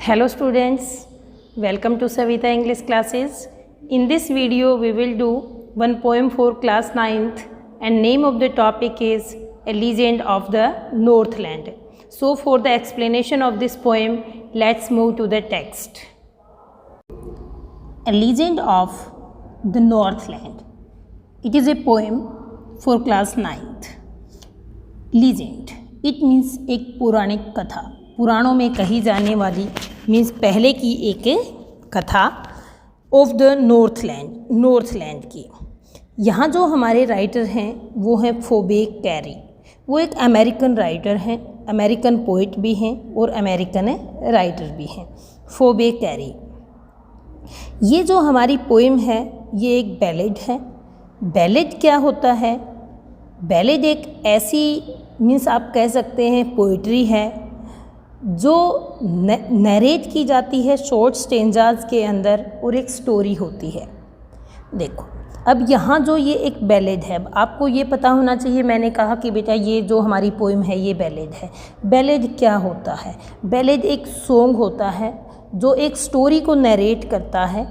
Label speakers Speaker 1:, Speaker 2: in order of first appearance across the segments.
Speaker 1: Hello students, welcome to Savita English classes. In this video we will do one poem for class 9th and name of the topic is A Legend of the Northland. So for the explanation of this poem, let's move to the text. A Legend of the Northland. It is a poem for class 9th. Legend, it means एक पौराणिक कथा, पुराणों में कही जाने वाली means पहले की एक कथा ऑफ द नॉर्थलैंड की। यहाँ जो हमारे राइटर हैं वो हैं फोबेक कैरी। वो एक अमेरिकन राइटर हैं, अमेरिकन पोइट भी हैं और अमेरिकन राइटर भी हैं, फोबेक कैरी। ये जो हमारी पोएम है ये एक बैलेड है। बैलेड क्या होता है? बैलेड एक ऐसी मीन्स आप कह सकते हैं पोइट्री है जो नरेट की जाती है शॉर्ट स्टेंजाज के अंदर और एक स्टोरी होती है। देखो अब यहाँ जो ये एक बैलेड है, आपको ये पता होना चाहिए। मैंने कहा कि बेटा ये जो हमारी पोएम है ये बैलेड है। बैलेड क्या होता है? बैलेड एक सॉन्ग होता है जो एक स्टोरी को नरेट करता है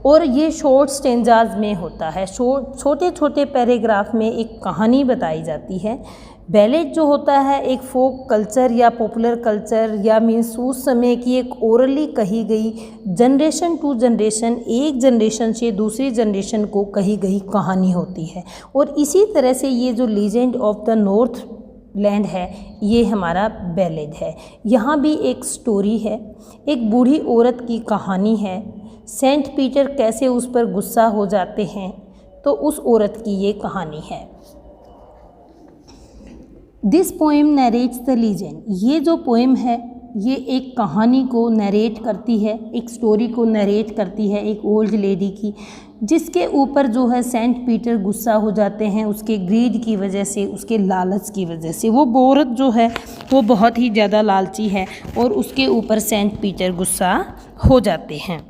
Speaker 1: और ये शॉर्ट स्टेंजाज में होता है। छोटे छोटे पैराग्राफ में एक कहानी बताई जाती है। बैलेड जो होता है एक फोक कल्चर या पॉपुलर कल्चर या मीन्स उस समय की एक ओरली कही गई जनरेशन टू जनरेशन, एक जनरेशन से दूसरी जनरेशन को कही गई कहानी होती है। और इसी तरह से ये जो legend of the north land है ये हमारा बैलेड है। यहाँ भी एक स्टोरी है, एक बूढ़ी औरत की कहानी है। सेंट पीटर कैसे उस पर गुस्सा हो जाते हैं, तो उस औरत की ये कहानी है। This poem narrates the legend. ये जो पोएम है ये एक कहानी को नरेट करती है, एक स्टोरी को नरेट करती है एक ओल्ड लेडी की, जिसके ऊपर जो है सेंट पीटर गुस्सा हो जाते हैं उसके ग्रीड की वजह से, उसके लालच की वजह से। वो औरत जो है वो बहुत ही ज़्यादा लालची है और उसके ऊपर सेंट पीटर गुस्सा हो जाते हैं।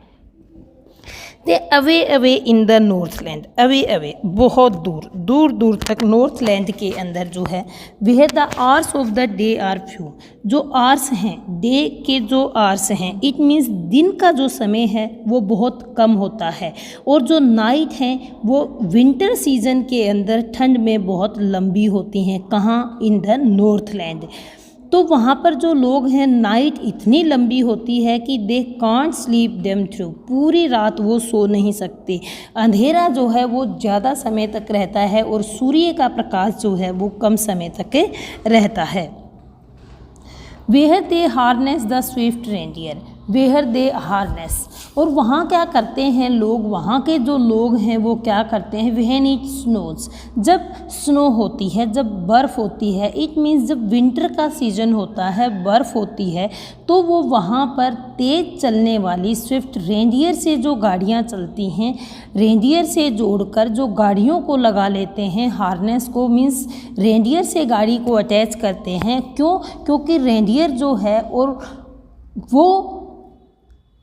Speaker 1: They away away in the Northland. Away away बहुत दूर दूर दूर तक नॉर्थलैंड के अंदर जो है where the hours of the day are few. जो आवर्स हैं डे के, जो आवर्स हैं इट मीन्स दिन का जो समय है वो बहुत कम होता है और जो नाइट हैं वो विंटर सीजन के अंदर ठंड में बहुत लंबी होती हैं। कहाँ? इन द नॉर्थलैंड। तो वहाँ पर जो लोग हैं नाइट इतनी लंबी होती है कि they can't sleep them through. पूरी रात वो सो नहीं सकते। अंधेरा जो है वो ज़्यादा समय तक रहता है और सूर्य का प्रकाश जो है वो कम समय तक रहता है। Where they harness the swift reindeer. Where they harness, और वहाँ क्या करते हैं लोग, वहाँ के जो लोग हैं वो क्या करते हैं? व्हेन इट स्नोज, जब स्नो होती है, जब बर्फ़ होती है, इट मीन्स जब विंटर का सीज़न होता है, बर्फ़ होती है, तो वो वहाँ पर तेज़ चलने वाली स्विफ्ट रेंडियर से जो गाड़ियाँ चलती हैं, रेंडियर से जोड़कर जो गाड़ियों को लगा लेते हैं, हार्नेस को मीन्स रेंडियर से गाड़ी को अटैच करते हैं। क्यों? क्योंकि रेंडियर जो है और वो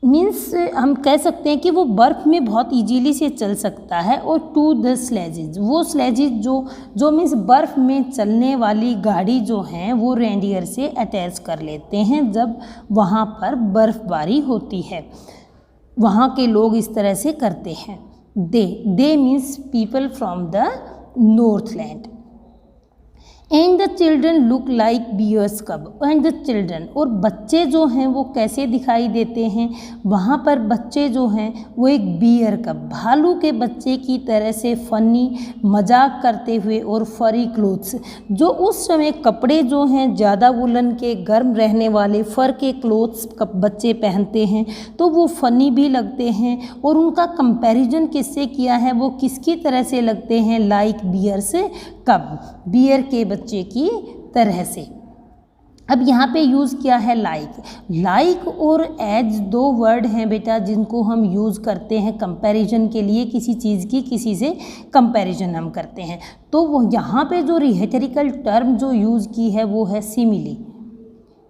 Speaker 1: मीन्स हम कह सकते हैं कि वो बर्फ़ में बहुत इजीली से चल सकता है। और टू द स्लेजेज, वो स्लेजेज जो मीन्स बर्फ़ में चलने वाली गाड़ी जो हैं वो रेंडियर से अटैच कर लेते हैं जब वहाँ पर बर्फ़बारी होती है। वहाँ के लोग इस तरह से करते हैं। They means people from the Northland. And the children look like bear's cub. And the children, और बच्चे जो हैं वो कैसे दिखाई देते हैं? वहाँ पर बच्चे जो हैं वो एक बियर कब, भालू के बच्चे की तरह से फनी मजाक करते हुए और फरी क्लोथ्स, जो उस समय कपड़े जो हैं ज़्यादा वुलन के गर्म रहने वाले फर के क्लोथ्स बच्चे पहनते हैं तो वो फ़नी भी लगते हैं। और उनका कंपैरिजन किससे किया है? वो किसकी तरह से लगते हैं? लाइक बियर से कब, बियर के बच्चे की तरह से। अब यहाँ पे यूज़ किया है लाइक। लाइक और एज दो वर्ड हैं बेटा जिनको हम यूज़ करते हैं कंपैरिजन के लिए। किसी चीज़ की किसी से कंपैरिजन हम करते हैं तो वो यहाँ पे जो रिहेटरिकल टर्म जो यूज़ की है वो है सिमिली।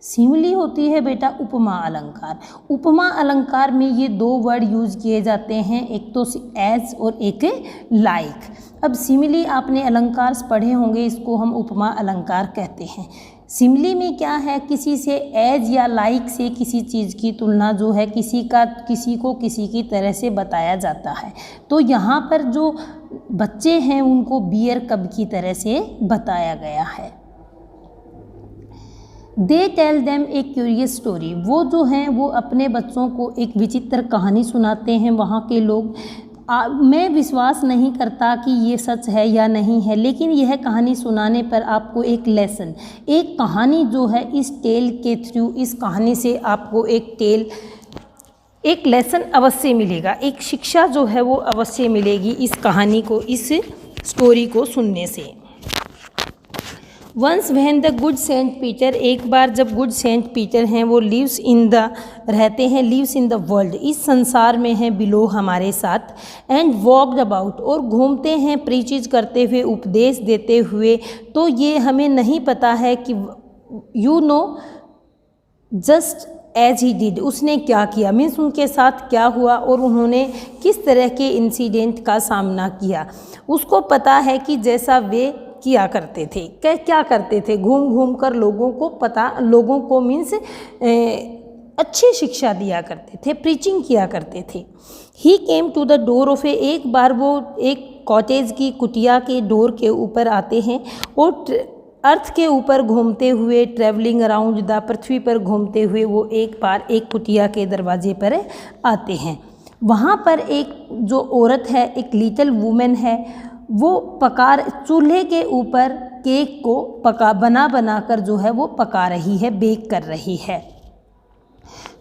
Speaker 1: सिमिली होती है बेटा उपमा अलंकार। उपमा अलंकार में ये दो वर्ड यूज़ किए जाते हैं, एक तो एज और एक लाइक। अब सिमिली आपने अलंकार पढ़े होंगे, इसको हम उपमा अलंकार कहते हैं। सिमिली में क्या है, किसी से एज या लाइक से किसी चीज़ की तुलना जो है किसी को किसी की तरह से बताया जाता है। तो यहाँ पर जो बच्चे हैं उनको बियर कब की तरह से बताया गया है। They tell them a curious story, वो जो हैं वो अपने बच्चों को एक विचित्र कहानी सुनाते हैं वहाँ के लोग। मैं विश्वास नहीं करता कि ये सच है या नहीं है, लेकिन यह कहानी सुनाने पर आपको एक लेसन, एक कहानी जो है इस टेल के थ्रू, इस कहानी से आपको एक लेसन अवश्य मिलेगा, एक शिक्षा जो है वो अवश्य मिलेगी इस कहानी को, इस स्टोरी को सुनने से। Once when the good Saint Peter, एक बार जब गुड सेंट पीटर हैं वो लिव्स इन द वर्ल्ड, इस संसार में हैं बिलो हमारे साथ, एंड वॉकड अबाउट, और घूमते हैं प्रीचिज करते हुए, उपदेश देते हुए। तो ये हमें नहीं पता है कि you know just as he did, उसने क्या किया, मीन्स उनके साथ क्या हुआ और उन्होंने किस तरह के इंसिडेंट का सामना किया। उसको पता है कि जैसा वे किया करते थे, क्या करते थे, घूम घूम कर लोगों को मीन्स अच्छी शिक्षा दिया करते थे, प्रीचिंग किया करते थे। He came to the door of एक बार वो एक कॉटेज की कुटिया के डोर के ऊपर आते हैं और अर्थ के ऊपर घूमते हुए, ट्रैवलिंग अराउंड द, पृथ्वी पर घूमते हुए वो एक बार एक कुटिया के दरवाजे पर आते हैं। वहाँ पर एक जो औरत है, एक लिटिल वुमेन है, वो चूल्हे के ऊपर केक को बना कर जो है वो पका रही है, बेक कर रही है।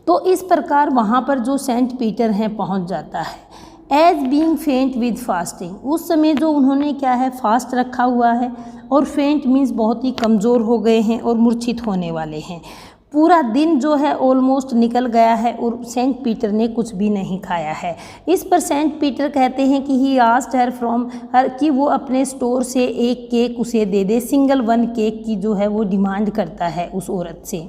Speaker 1: तो इस प्रकार वहाँ पर जो सेंट पीटर हैं पहुँच जाता है। एज बीइंग फेंट विद फास्टिंग, उस समय जो उन्होंने क्या है फास्ट रखा हुआ है, और फेंट मीन्स बहुत ही कमज़ोर हो गए हैं और मूर्छित होने वाले हैं। पूरा दिन जो है ऑलमोस्ट निकल गया है और सेंट पीटर ने कुछ भी नहीं खाया है। इस पर सेंट पीटर कहते हैं कि he asked her from her, कि वो अपने स्टोर से एक केक उसे दे दे, सिंगल वन केक की जो है वो डिमांड करता है उस औरत से।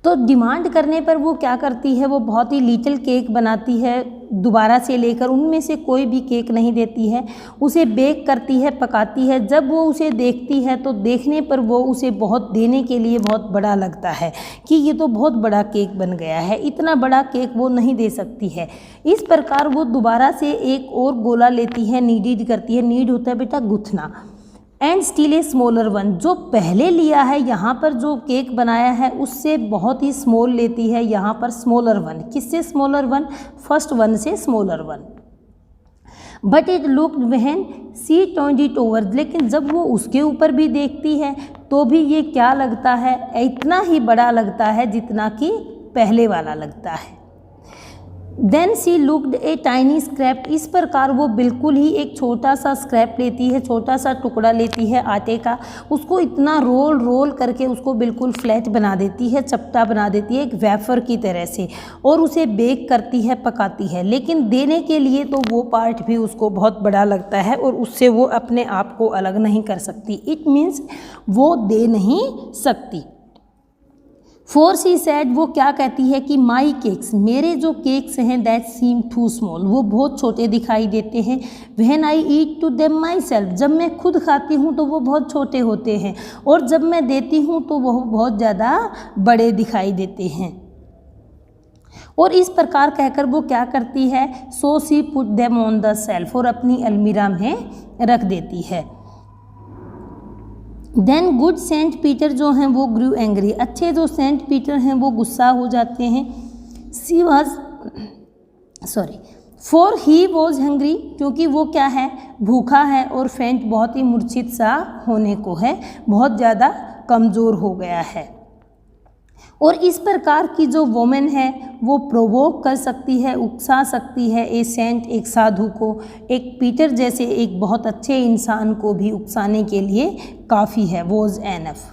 Speaker 1: तो डिमांड करने पर वो क्या करती है, वो बहुत ही लिटिल केक बनाती है दोबारा से लेकर, उनमें से कोई भी केक नहीं देती है, उसे बेक करती है, पकाती है। जब वो उसे देखती है तो देखने पर वो उसे बहुत देने के लिए बहुत बड़ा लगता है कि ये तो बहुत बड़ा केक बन गया है, इतना बड़ा केक वो नहीं दे सकती है। इस प्रकार वो दोबारा से एक और गोला लेती है, नीड करती है, नीड होता है बेटा गुथना, and still a smaller one, जो पहले लिया है यहाँ पर जो केक बनाया है उससे बहुत ही स्मॉल लेती है यहाँ पर स्मॉलर वन। किससे स्मॉलर वन? फर्स्ट वन से smaller one. But it looked when she turned it over, लेकिन जब वो उसके ऊपर भी देखती है तो भी ये क्या लगता है, इतना ही बड़ा लगता है जितना कि पहले वाला लगता है। Then she looked a tiny scrap, इस प्रकार वो बिल्कुल ही एक छोटा सा स्क्रैप लेती है, छोटा सा टुकड़ा लेती है आटे का, उसको इतना रोल करके उसको बिल्कुल फ्लैट बना देती है, चपटा बना देती है एक वेफर की तरह से, और उसे बेक करती है, पकाती है। लेकिन देने के लिए तो वो पार्ट भी उसको बहुत बड़ा लगता है और उससे वो अपने आप को अलग नहीं कर सकती। इट मीन्स वो दे नहीं सकती। फोर सी सैड, वो क्या कहती है कि माई केक्स, मेरे जो केक्स हैं, दैट सीम टू स्मॉल, वो बहुत छोटे दिखाई देते हैं। When I eat to them myself, जब मैं खुद खाती हूँ तो वो बहुत छोटे होते हैं, और जब मैं देती हूँ तो वो बहुत ज़्यादा बड़े दिखाई देते हैं। और इस प्रकार कहकर वो क्या करती है, so she put them on the shelf, और अपनी अलमीरा में रख देती है। देन गुड सेंट पीटर जो हैं वो ग्रू एंग्री, अच्छे जो सेंट पीटर हैं वो गुस्सा हो जाते हैं। फॉर ही वॉज हंग्री, क्योंकि वो क्या है, भूखा है, और फेंट बहुत ही मूर्छित सा होने को है, बहुत ज़्यादा कमज़ोर हो गया है। और इस प्रकार की जो वोमेन है वो प्रोवोक कर सकती है, उकसा सकती है ए सेंट, एक साधु को, एक पीटर जैसे एक बहुत अच्छे इंसान को भी उकसाने के लिए काफ़ी है, was enough.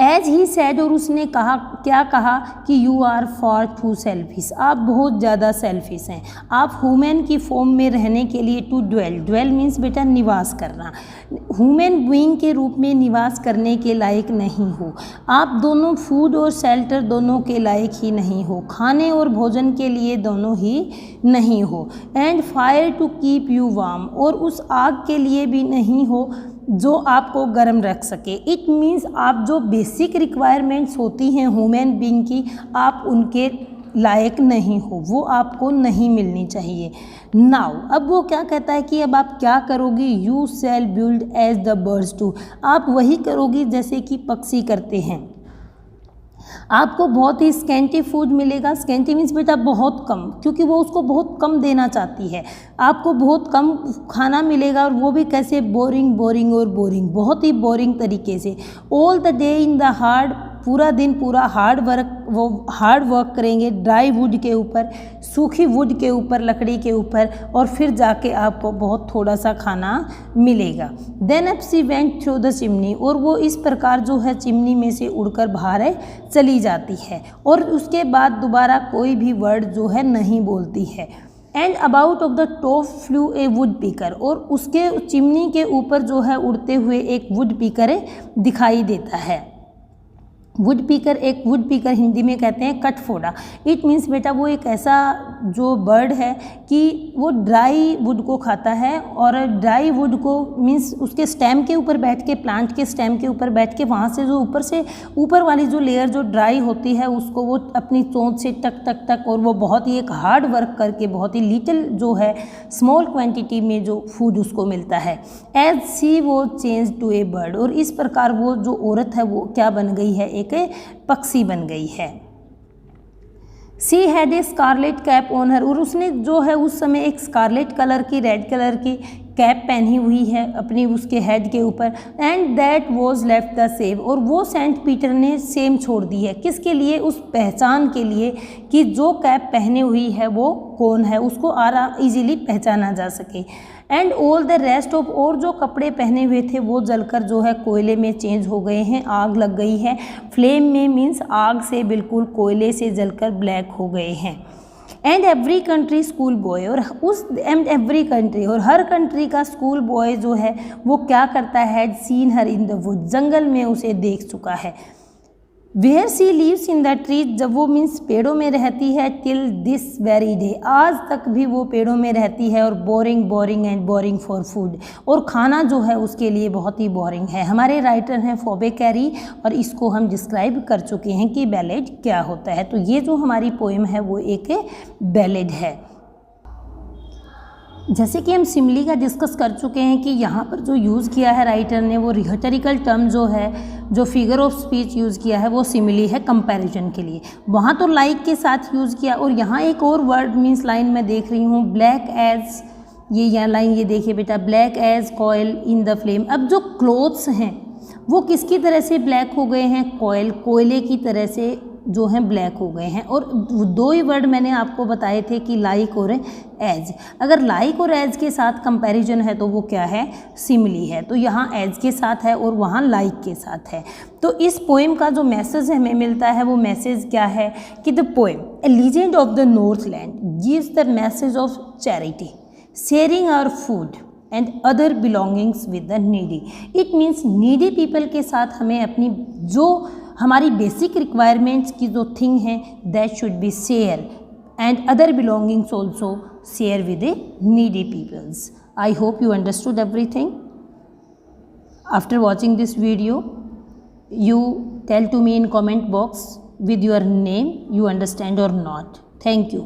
Speaker 1: As he said, और उसने कहा, क्या कहा कि you are far too selfish, आप बहुत ज़्यादा सेल्फिश हैं, आप ह्यूमन की फॉर्म में रहने के लिए, टू ड्वेल मीन्स बेटा निवास करना, ह्यूमन बीइंग के रूप में निवास करने के लायक नहीं हो, आप दोनों फूड और शेल्टर दोनों के लायक ही नहीं हो, खाने और भोजन के लिए दोनों ही नहीं हो, and fire to keep you warm, और उस आग के लिए भी नहीं हो जो आपको गर्म रख सके। इट मीन्स आप जो बेसिक रिक्वायरमेंट्स होती हैं ह्यूमन बीइंग की, आप उनके लायक नहीं हो, वो आपको नहीं मिलनी चाहिए। नाउ अब वो क्या कहता है कि अब आप क्या करोगी, you shall build as the birds do, आप वही करोगी जैसे कि पक्षी करते हैं। आपको बहुत ही स्कैंटी फूड मिलेगा, स्कैंटी मीन्स बेटा बहुत कम, क्योंकि वो उसको बहुत कम देना चाहती है। आपको बहुत कम खाना मिलेगा और वो भी कैसे, बोरिंग बोरिंग और बोरिंग, बहुत ही बोरिंग तरीके से। All the day in the hard, पूरा दिन पूरा हार्ड वर्क करेंगे ड्राई वुड के ऊपर, सूखी वुड के ऊपर, लकड़ी के ऊपर, और फिर जाके आपको बहुत थोड़ा सा खाना मिलेगा। Then up she went through the chimney, और वो इस प्रकार जो है चिमनी में से उड़कर बाहर चली जाती है और उसके बाद दोबारा कोई भी वर्ड जो है नहीं बोलती है। And about of the top flu A would पीकर, और उसके चिमनी के ऊपर जो है उड़ते हुए एक वुड पीकर दिखाई देता है। वुड पीकर, एक वुड पीकर हिंदी में कहते हैं कटफोड़ा। इट मीन्स बेटा वो एक ऐसा जो बर्ड है कि वो ड्राई वुड को खाता है, और ड्राई वुड को मीन्स उसके स्टेम के ऊपर बैठ के, प्लांट के स्टेम के ऊपर बैठ के, वहाँ से जो ऊपर वाली जो लेयर जो ड्राई होती है उसको वो अपनी चोंच से टक टक टक, और वो बहुत ही एक हार्ड वर्क करके बहुत ही लिटिल जो है स्मॉल क्वांटिटी में जो फूड उसको मिलता है। एज सी वो चेंज टू ए बर्ड, और इस प्रकार वो जो औरत है वो क्या बन गई है, एक पक्षी बन गई है। She had a scarlet cap on her, और उसने जो है उस समय एक स्कारलेट कलर की, रेड कलर की कैप पहनी हुई है अपनी उसके हेड के ऊपर। And that was left the same, और वो सेंट पीटर ने सेम छोड़ दी है। किसके लिए, उस पहचान के लिए कि जो कैप पहने हुई है वो कौन है, उसको इजीली पहचाना जा सके। And all the rest of, और जो कपड़े पहने हुए थे वो जलकर जो है कोयले में चेंज हो गए हैं, आग लग गई है। फ्लेम में मीन्स आग से, बिल्कुल कोयले से जलकर ब्लैक हो गए हैं। And every country school boy, और एवरी कंट्री, और हर कंट्री का स्कूल बॉय जो है वो क्या करता है, seen her in the wood, जंगल में उसे देख चुका है। Where she leaves in the trees, जब वो मीन्स पेड़ों में रहती है, टिल दिस वेरी डे, आज तक भी वो पेड़ों में रहती है, और boring boring and boring for food, और खाना जो है उसके लिए बहुत ही बोरिंग है। हमारे राइटर हैं फोबे कैरी, और इसको हम डिस्क्राइब कर चुके हैं कि बैलेड क्या होता है। तो ये जो हमारी पोएम है वो एक बैलेड है। जैसे कि हम सिमिली का डिस्कस कर चुके हैं कि यहाँ पर जो यूज़ किया है राइटर ने, वो रिहेटोरिकल टर्म जो है, जो फिगर ऑफ स्पीच यूज़ किया है वो सिमिली है कंपैरिजन के लिए। वहाँ तो लाइक के साथ यूज़ किया, और यहाँ एक और वर्ड मीन्स लाइन मैं देख रही हूँ, ब्लैक एज, ये यहाँ लाइन ये देखिए बेटा, black as coal in the flame. अब जो क्लोथ्स हैं वो किसकी तरह से ब्लैक हो गए हैं, कोयले की तरह से जो हैं ब्लैक हो गए हैं। और दो ही वर्ड मैंने आपको बताए थे कि लाइक और एज। अगर लाइक और एज के साथ कंपैरिजन है तो वो क्या है, सिमिली है। तो यहाँ एज के साथ है और वहाँ लाइक के साथ है। तो इस पोएम का जो मैसेज हमें मिलता है वो मैसेज क्या है कि the poem a legend of the Northland gives the message of charity, sharing our food and other belongings with the needy. It means needy people के साथ हमें अपनी जो हमारी बेसिक रिक्वायरमेंट्स की जो थिंग है that should be share and other belongings also share with the needy peoples. I hope you understood everything. After watching this video you tell to me in comment box with your name you understand or not. Thank you.